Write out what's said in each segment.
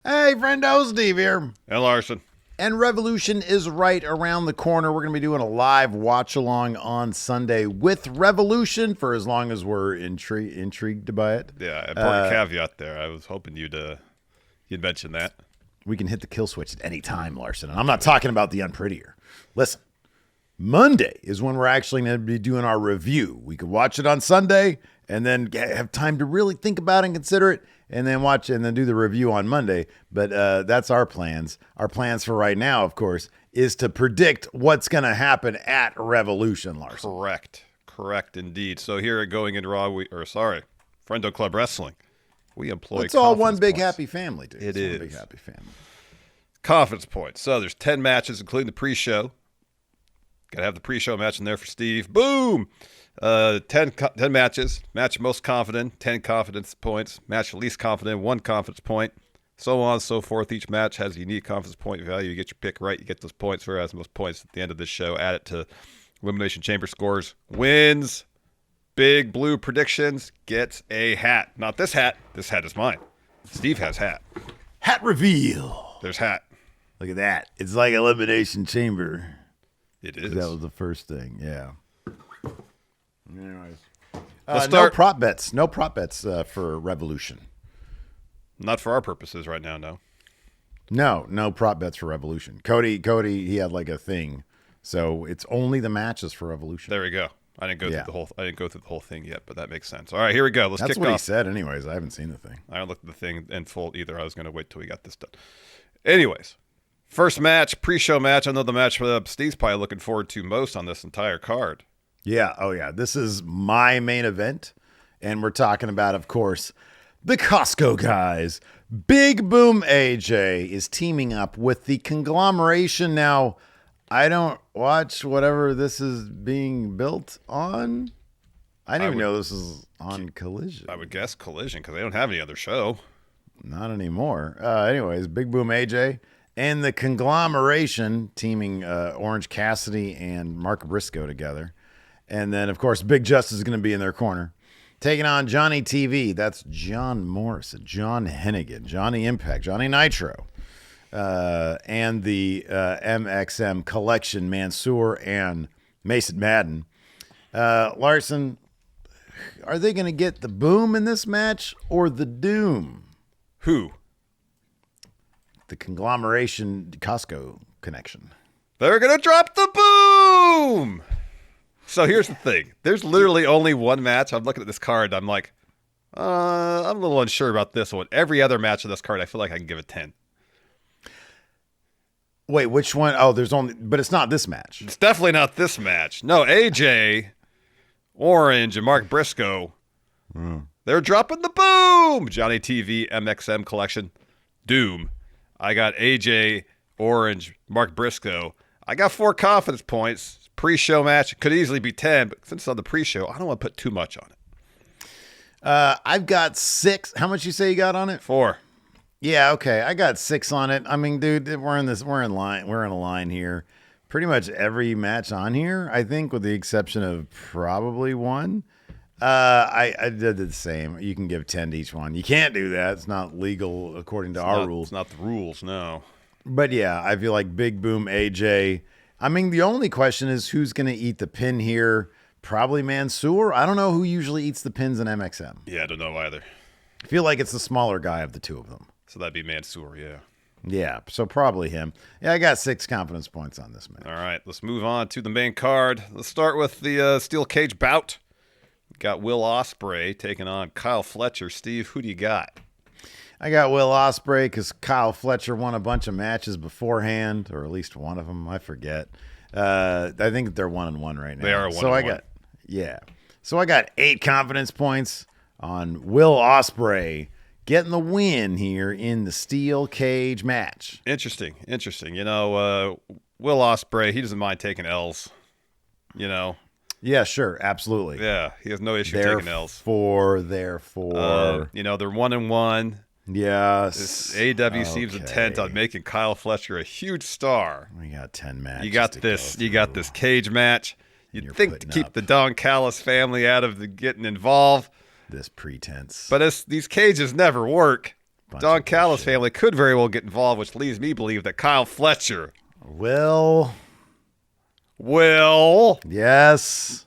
Hey, friendo, Steve here. And Larson. And Revolution is right around the corner. We're going to be doing a live watch along on Sunday with Revolution for as long as we're intrigued by it. Yeah, important caveat there. I was hoping you'd mention that. We can hit the kill switch at any time, Larson. And I'm not talking about the unprettier. Listen, Monday is when we're actually going to be doing our review. We could watch it on Sunday and then have time to really think about it and consider it, and then watch and then do the review on Monday. But that's our plans. Our plans for right now, of course, is to predict what's going to happen at Revolution, Larson. Correct indeed. So here at Going in Raw, Friendo Club Wrestling, we employ. It's all one big happy family, dude. It is one big happy family. Confidence points. So there's 10 matches, including the pre-show. Got to have the pre-show match in there for Steve. Boom. 10 matches. Match most confident, 10 confidence points. Match least confident, 1 confidence point. So on and so forth. Each match has a unique confidence point value. You get your pick right, you get those points. Whereas most points at the end of this show, add it to Elimination Chamber scores. Wins. Big Blue predictions. Gets a hat. Not this hat. This hat is mine. Steve has hat. Hat reveal. There's hat. Look at that. It's like Elimination Chamber. It is. That was the first thing. Yeah. Anyways. Let's start. No prop bets for Revolution. Not for our purposes right now, no. No prop bets for Revolution. Cody, he had like a thing, so it's only the matches for Revolution. There we go. I didn't go through the whole thing yet, but that makes sense. All right, here we go. Let's kick off. That's what he said, anyways. I haven't seen the thing. I haven't looked at the thing in full either. I was going to wait till we got this done. Anyways, first match, pre-show match. I know the match Steve's probably looking forward to most on this entire card. Yeah. Oh, yeah. This is my main event. And we're talking about, of course, the Costco guys. Big Boom AJ is teaming up with the conglomeration. Now, I don't watch whatever this is being built on. I didn't even know this is on Collision. I would guess Collision because they don't have any other show. Not anymore. Anyways, Big Boom AJ and the conglomeration teaming Orange Cassidy and Mark Briscoe together. And then, of course, Big Justice is going to be in their corner. Taking on Johnny TV. That's John Morrison, John Hennigan, Johnny Impact, Johnny Nitro. And the MXM Collection, Mansoor and Mason Madden. Larson, are they going to get the Boom in this match or the Doom? Who? The conglomeration Costco connection. They're going to drop the Boom! So here's the thing. There's literally only one match. I'm looking at this card. I'm like, I'm a little unsure about this one. Every other match on this card, I feel like I can give it 10. Wait, which one? Oh, but it's not this match. It's definitely not this match. No, AJ, Orange, and Mark Briscoe, they're dropping the Boom! Johnny TV, MXM Collection, Doom. I got AJ, Orange, Mark Briscoe. I got 4 confidence points. Pre-show match. It could easily be 10, but since it's on the pre-show, I don't want to put too much on it. I've got 6. How much you say you got on it? 4. Yeah, okay. I got 6 on it. I mean, dude, we're in a line here. Pretty much every match on here, I think, with the exception of probably one. I did the same. You can give 10 to each one. You can't do that. It's not legal according to our rules. It's not the rules, no. But yeah, I feel like Big Boom AJ. I mean, the only question is who's going to eat the pin here. Probably Mansoor. I don't know who usually eats the pins in MXM. Yeah, I don't know either. I feel like it's the smaller guy of the two of them. So that'd be Mansoor, yeah. Yeah, so probably him. Yeah, I got 6 confidence points on this match. All right, let's move on to the main card. Let's start with the steel cage bout. Got Will Ospreay taking on Kyle Fletcher. Steve, who do you got? I got Will Ospreay because Kyle Fletcher won a bunch of matches beforehand, or at least one of them. I forget. I think they're 1-1 right now. They are 1-1. So I got 8 confidence points on Will Ospreay getting the win here in the steel cage match. Interesting. You know, Will Ospreay, he doesn't mind taking L's. You know. Yeah, sure, absolutely. Yeah, he has no issue taking L's. Therefore, you know, they're 1-1. Yes. AEW seems intent on making Kyle Fletcher a huge star. We got 10 matches. You got this cage match. You'd think to keep the Don Callis family out of getting involved. This pretense. But these cages never work. Don Callis family could very well get involved, which leads me to believe that Kyle Fletcher will. Yes.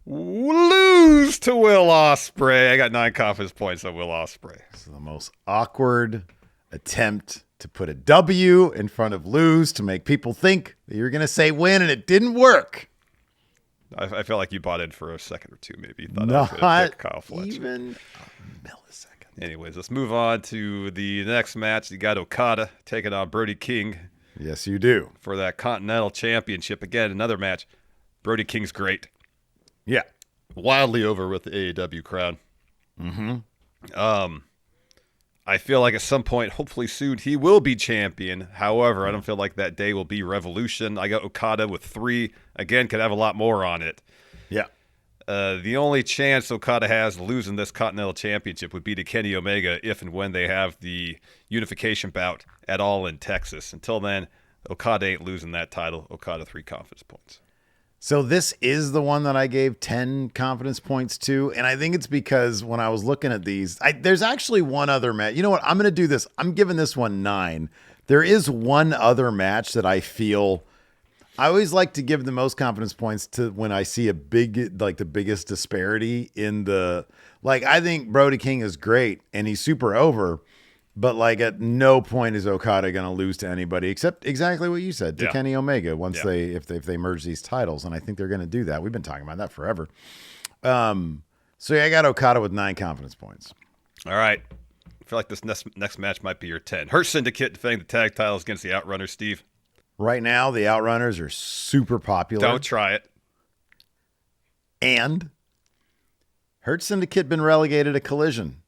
Lose to Will Ospreay. I got 9 confidence points on Will Ospreay. This is the most awkward attempt to put a W in front of lose to make people think that you're going to say win, and it didn't work. I felt like you bought in for a second or two, maybe. You thought I was going to pick Kyle Fletcher. Even a millisecond. Anyways, let's move on to the next match. You got Okada taking on Brody King. Yes, you do. For that Continental Championship. Again, another match. Brody King's great. Yeah. Wildly over with the AEW crowd. Mm-hmm. I feel like at some point, hopefully soon, he will be champion. However, I don't feel like that day will be Revolution. I got Okada with 3. Again, could have a lot more on it. Yeah. The only chance Okada has of losing this Continental Championship would be to Kenny Omega if and when they have the unification bout at all in Texas. Until then, Okada ain't losing that title. Okada 3 confidence points. So this is the one that I gave 10 confidence points to, and I think it's because when I was looking at these, there's actually one other match. You know what? I'm going to do this. I'm giving this one 9. There is one other match that I feel I always like to give the most confidence points to when I see a big, like the biggest disparity in the, like, I think Brody King is great and he's super over, but like at no point is Okada going to lose to anybody except exactly what you said, to Kenny Omega once if they merge these titles. And I think they're going to do that. We've been talking about that forever. So yeah, I got Okada with 9 confidence points. All right. I feel like this next match might be your 10. Hurt Syndicate defending the tag titles against the Outrunners, Steve. Right now, the Outrunners are super popular. Don't try it. And Hurt Syndicate been relegated to Collision.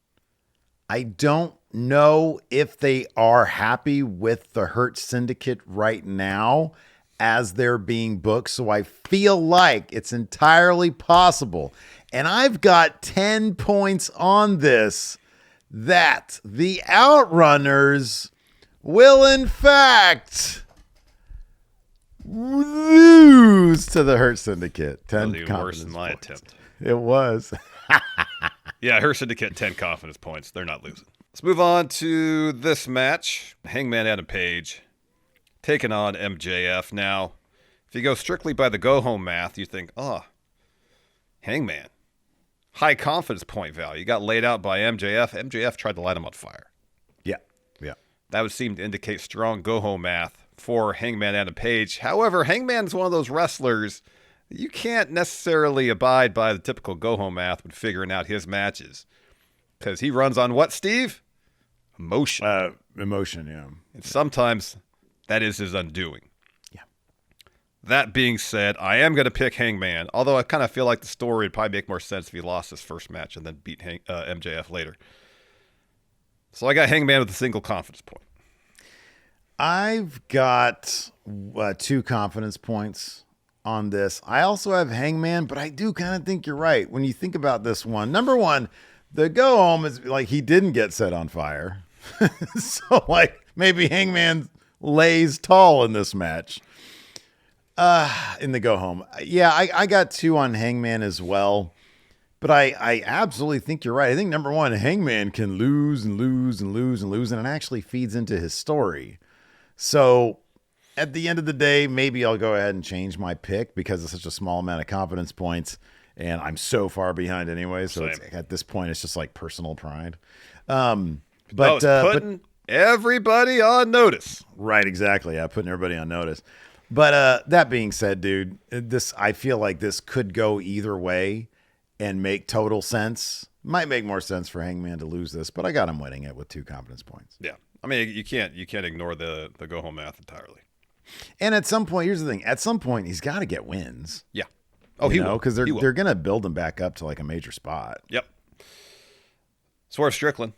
I don't know if they are happy with the Hurt Syndicate right now as they're being booked. So I feel like it's entirely possible. And I've got 10 points on this that the Outrunners will in fact lose to the Hurt Syndicate. 10 even worse than my attempt. It was. Yeah, Hurt Syndicate 10 confidence points. They're not losing. Let's move on to this match. Hangman Adam Page taking on MJF. Now, if you go strictly by the go-home math, you think, Hangman. High confidence point value. You got laid out by MJF. MJF tried to light him on fire. Yeah. That would seem to indicate strong go-home math for Hangman Adam Page. However, Hangman is one of those wrestlers that you can't necessarily abide by the typical go-home math when figuring out his matches. Because he runs on what, Steve? Emotion. Emotion, yeah. And sometimes that is his undoing. Yeah. That being said, I am going to pick Hangman, although I kind of feel like the story would probably make more sense if he lost his first match and then beat MJF later. So I got Hangman with a single confidence point. I've got 2 confidence points on this. I also have Hangman, but I do kind of think you're right. When you think about this one, number one, the go home is like he didn't get set on fire. So like maybe Hangman lays tall in this match. In the go home. Yeah, I got 2 on Hangman as well. But I absolutely think you're right. I think number one, Hangman can lose and lose and lose and lose, and it actually feeds into his story. So at the end of the day, maybe I'll go ahead and change my pick because it's such a small amount of confidence points, and I'm so far behind anyway. So at this point, it's just like personal pride. But putting everybody on notice. Right, exactly. Yeah, putting everybody on notice. But that being said, dude, I feel like this could go either way and make total sense. Might make more sense for Hangman to lose this, but I got him winning it with 2 confidence points. Yeah. I mean, you can't ignore the go home math entirely. And at some point, here's the thing. At some point, he's got to get wins. Yeah. Oh, he will. Because they're going to build him back up to like a major spot. Yep. Swerve Strickland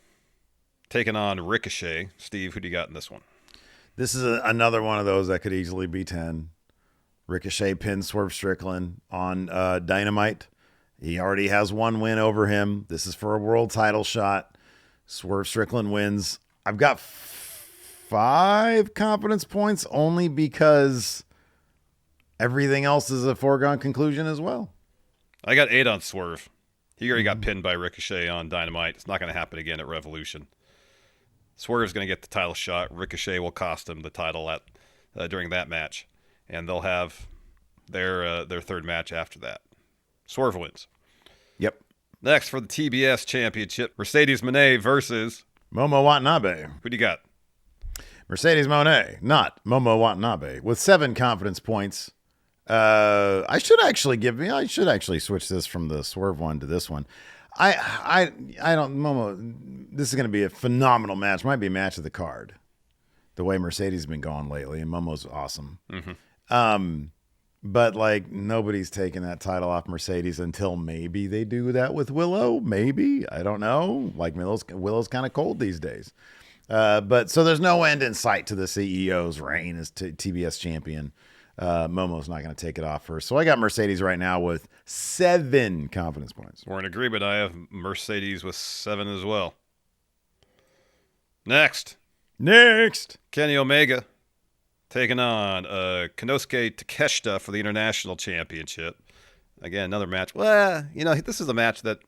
taking on Ricochet. Steve, who do you got in this one? This is another one of those that could easily be 10. Ricochet pins Swerve Strickland on Dynamite. He already has 1 win over him. This is for a world title shot. Swerve Strickland wins. I've got 5 confidence points only because everything else is a foregone conclusion as well. I got 8 on Swerve. He already got pinned by Ricochet on Dynamite. It's not going to happen again at Revolution. Swerve's going to get the title shot. Ricochet will cost him the title during that match, and they'll have their third match after that. Swerve wins. Yep. Next for the TBS Championship, Mercedes Moné versus Momo Watanabe. Who do you got? Mercedes Moné, not Momo Watanabe, with 7 confidence points. I should actually switch this from the Swerve one to this one. I don't, Momo, this is going to be a phenomenal match. Might be a match of the card. The way Mercedes has been going lately, and Momo's awesome. Mm-hmm. But like nobody's taking that title off Mercedes until maybe they do that with Willow. Maybe, I don't know. Like Willow's kind of cold these days. But so there's no end in sight to the CEO's reign as TBS champion. Momo's not going to take it off first. So I got Mercedes right now with 7 confidence points. We're in agreement. I have Mercedes with 7 as well. Next, Kenny Omega taking on Konosuke Takeshita for the International Championship. Again, another match. Well, this is a match that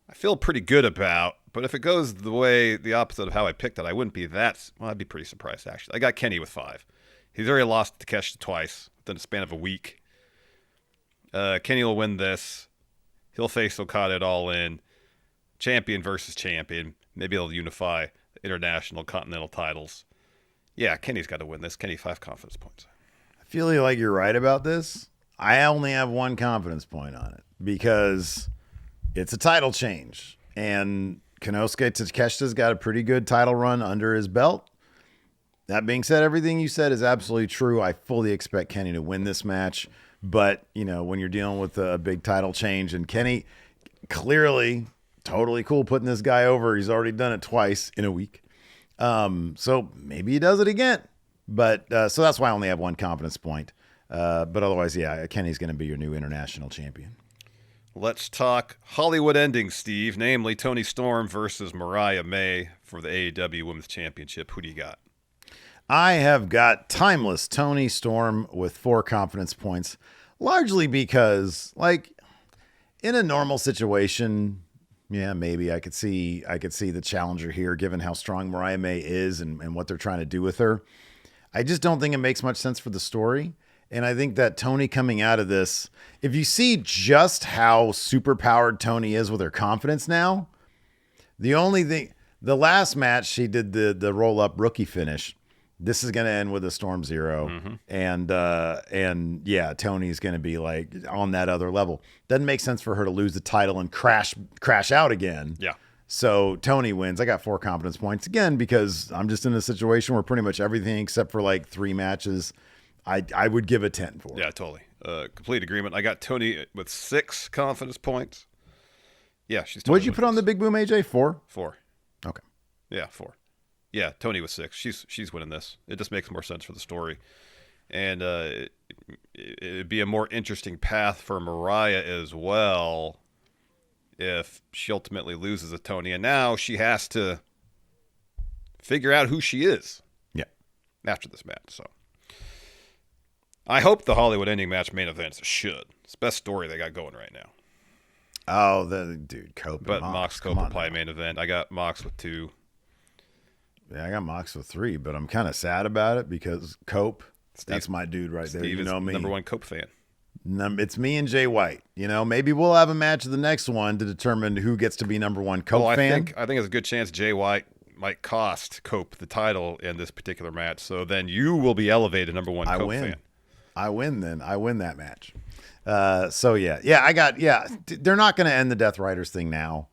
I feel pretty good about. But if it goes the opposite of how I picked it, I wouldn't be that. Well, I'd be pretty surprised, actually. I got Kenny with 5. He's already lost to Takeshita twice within a span of a week. Kenny will win this. He'll face Okada at All In. Champion versus champion. Maybe he'll unify the international continental titles. Yeah, Kenny's got to win this. Kenny, 5 confidence points. I feel like you're right about this. I only have 1 confidence point on it because it's a title change. And Konosuke Takeshita's got a pretty good title run under his belt. That being said, everything you said is absolutely true. I fully expect Kenny to win this match. But, when you're dealing with a big title change, and Kenny clearly totally cool putting this guy over. He's already done it twice in a week. So maybe he does it again. But so that's why I only have 1 confidence point. But otherwise, yeah, Kenny's going to be your new international champion. Let's talk Hollywood endings, Steve. Namely, Toni Storm versus Mariah May for the AEW Women's Championship. Who do you got? I have got timeless Toni Storm with 4 confidence points, largely because, like, in a normal situation, yeah, maybe I could see the challenger here, given how strong Mariah May is and what they're trying to do with her. I just don't think it makes much sense for the story. And I think that Toni coming out of this, if you see just how superpowered Toni is with her confidence now, the last match she did the roll up rookie finish. This is going to end with a Storm Zero. Mm-hmm. And yeah, Toni's going to be like on that other level. Doesn't make sense for her to lose the title and crash out again. Yeah. So Toni wins. I got 4 confidence points again, because I'm just in a situation where pretty much everything except for like 3 matches, I would give a 10 for. Yeah, totally. Complete agreement. I got Toni with 6 confidence points. Yeah, she's totally. What'd you put on the Big Boom, AJ? 4? 4. Okay. Yeah, 4. Yeah, Toni was 6. She's winning this. It just makes more sense for the story. And it'd be a more interesting path for Mariah as well if she ultimately loses to Toni. And now she has to figure out who she is. Yeah. After this match. So I hope the Hollywood ending match main events should. It's the best story they got going right now. Oh, dude, Cope. But Mox Cope will probably main event. I got Mox with 2. Yeah, I got Mox with 3, but I'm kind of sad about it because Cope, that's my dude right there. Steve you know is me. number 1 Cope fan. It's me and Jay White. Maybe we'll have a match of the next one to determine who gets to be number 1 Cope fan. I think it's a good chance Jay White might cost Cope the title in this particular match. So then you will be elevated number 1 Cope fan. I win then. I win that match. So yeah, they're not going to end the Death Riders thing now.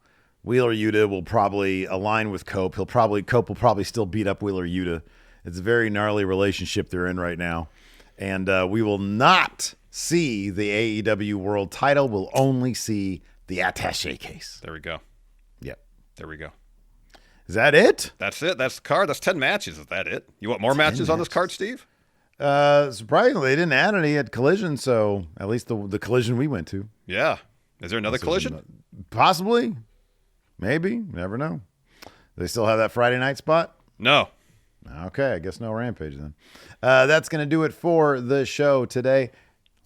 Wheeler Yuta will probably align with Cope. Cope will probably still beat up Wheeler Yuta. It's a very gnarly relationship they're in right now. And we will not see the AEW World title. We'll only see the attaché case. There we go. Yep. There we go. Is that it? That's it. That's the card. That's 10 matches. Is that it? You want more matches on this card, Steve? Surprisingly, they didn't add any at Collision, so at least the Collision we went to. Yeah. Is there another Collision? Possibly. Maybe. Never know. Do they still have that Friday night spot? No. Okay, I guess no Rampage then. That's going to do it for the show today.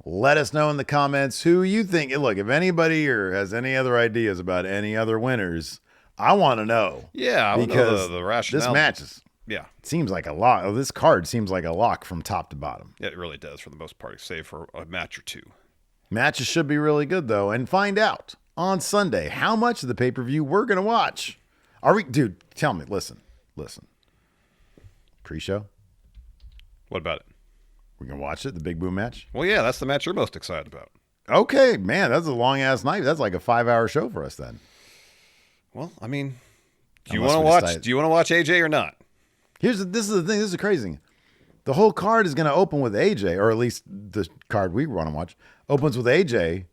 Let us know in the comments who you think. Look, if anybody here has any other ideas about any other winners, I want to know. Yeah, I want to know the rationale. This match is, yeah, seems like a lock. Oh, this card seems like a lock from top to bottom. Yeah, it really does for the most part, save for a match or two. Matches should be really good, though. And find out on Sunday how much of the pay-per-view we're going to watch. Are we, dude, tell me, listen. Pre-show? What about it? We're going to watch it, the Big Boom match? Well, yeah, that's the match you're most excited about. Okay, man, that's a long-ass night. That's like a 5-hour show for us then. Well, I mean, do you want to watch AJ or not? This is the thing. This is the crazy thing. The whole card is going to open with AJ, or at least the card we want to watch opens with AJ,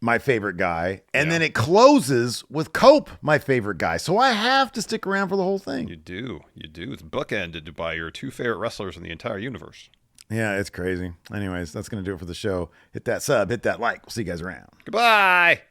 my favorite guy, and then it closes with Cope, my favorite guy. So I have to stick around for the whole thing. You do. It's bookended by your two favorite wrestlers in the entire universe. Yeah, it's crazy. Anyways, that's going to do it for the show. Hit that sub, hit that like. We'll see you guys around. Goodbye.